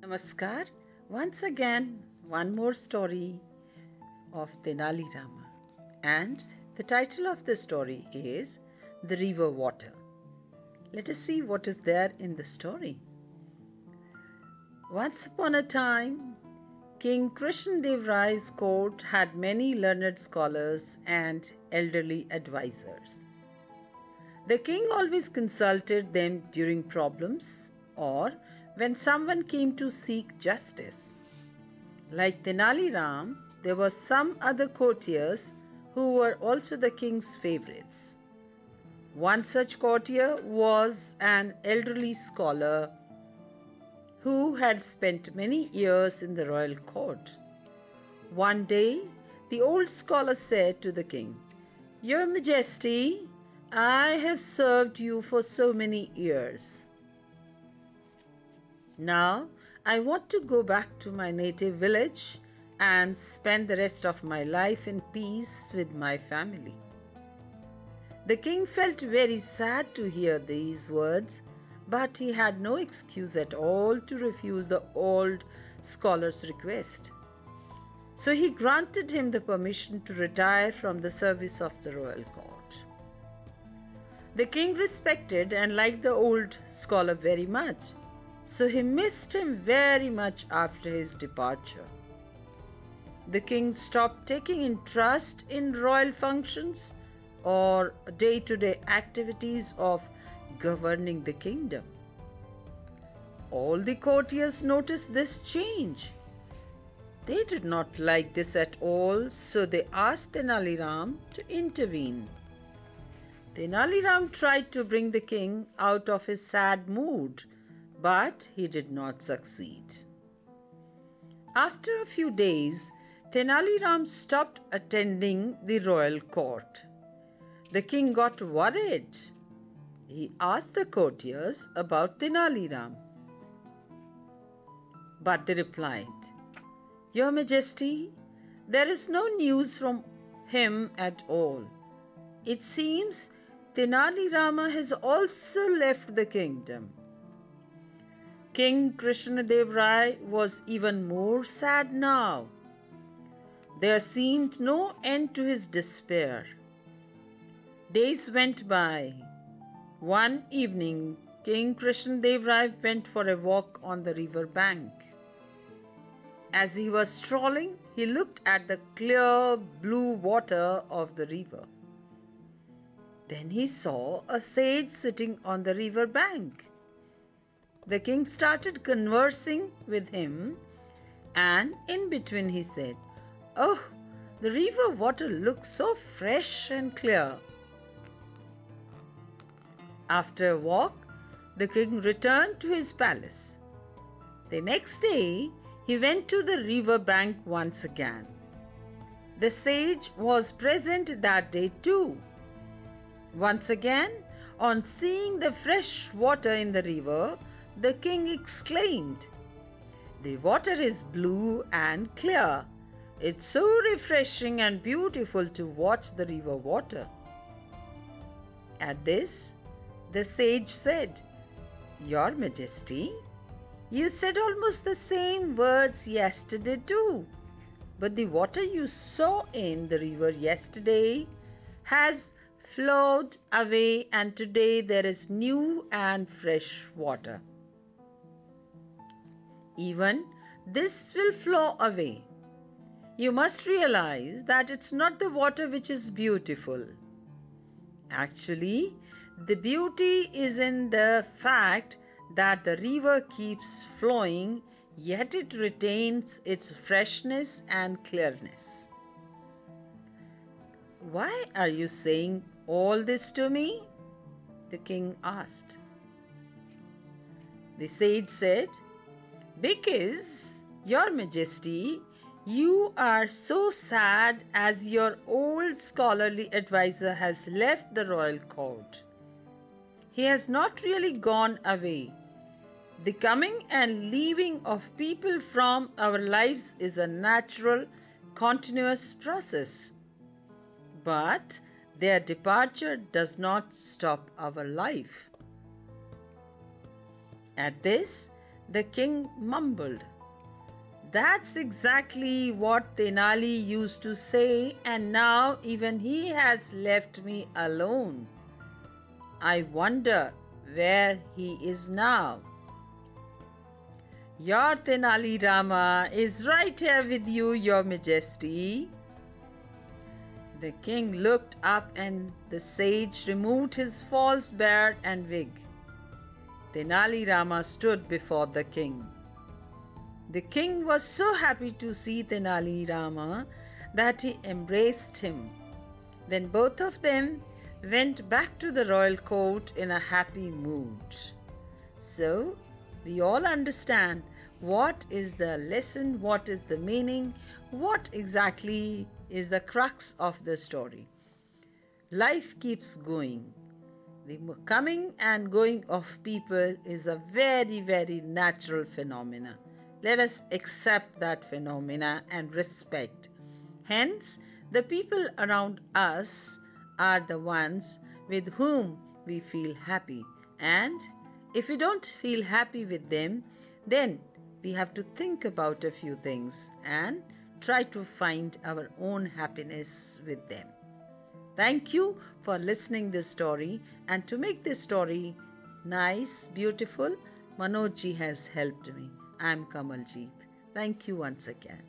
Namaskar. Once again, one more story of Tenali Rama. And the title of the story is The River Water. Let us see what is there in the story. Once upon a time, King Krishnadev Rai's court had many learned scholars and elderly advisors. The king always consulted them during problems or when someone came to seek justice. Like Tenali Ram, there were some other courtiers who were also the king's favorites. One such courtier was an elderly scholar who had spent many years in the royal court. One day, the old scholar said to the king, "Your Majesty, I have served you for so many years. Now, I want to go back to my native village and spend the rest of my life in peace with my family." The king felt very sad to hear these words, but he had no excuse at all to refuse the old scholar's request. So he granted him the permission to retire from the service of the royal court. The king respected and liked the old scholar very much, so he missed him very much after his departure. The king stopped taking interest in royal functions or day-to-day activities of governing the kingdom. All the courtiers noticed this change. They did not like this at all, so they asked Tenali Ram to intervene. Tenali Ram tried to bring the king out of his sad mood, but he did not succeed. After a few days, Tenali Ram stopped attending the royal court. The king got worried. He asked the courtiers about Tenali Ram. But they replied, "Your Majesty, there is no news from him at all. It seems Tenali Rama has also left the kingdom." King Krishnadev Rai was even more sad now. There seemed no end to his despair. Days went by. One evening, King Krishnadev Rai went for a walk on the river bank. As he was strolling, he looked at the clear blue water of the river. Then he saw a sage sitting on the river bank. The king started conversing with him, and in between he said, "Oh, the river water looks so fresh and clear." After a walk, the king returned to his palace. The next day, he went to the river bank once again. The sage was present that day too. Once again, on seeing the fresh water in the river, the king exclaimed, "The water is blue and clear. It's so refreshing and beautiful to watch the river water." At this, the sage said, "Your Majesty, you said almost the same words yesterday too, but the water you saw in the river yesterday has flowed away and today there is new and fresh water. Even this will flow away. You must realize that it's not the water which is beautiful. Actually, the beauty is in the fact that the river keeps flowing, yet it retains its freshness and clearness." "Why are you saying all this to me?" the king asked. The sage said, "Because, Your Majesty, you are so sad as your old scholarly advisor has left the royal court. He has not really gone away. The coming and leaving of people from our lives is a natural, continuous process. But their departure does not stop our life." At this, The king mumbled, "That's exactly what Tenali used to say, and now even he has left me alone. I wonder where he is now." "Your Tenali Rama is right here with you, Your Majesty." The king looked up and the sage removed his false beard and wig. Tenali Rama stood before the king. The king was so happy to see Tenali Rama that he embraced him. Then both of them went back to the royal court in a happy mood. So, we all understand what is the lesson, what is the meaning, what exactly is the crux of the story. Life keeps going. The coming and going of people is a very, very natural phenomena. Let us accept that phenomena and respect. Hence, the people around us are the ones with whom we feel happy. And if we don't feel happy with them, then we have to think about a few things and try to find our own happiness with them. Thank you for listening this story, and to make this story nice, beautiful, Manojji has helped me. I am Kamaljeet. Thank you once again.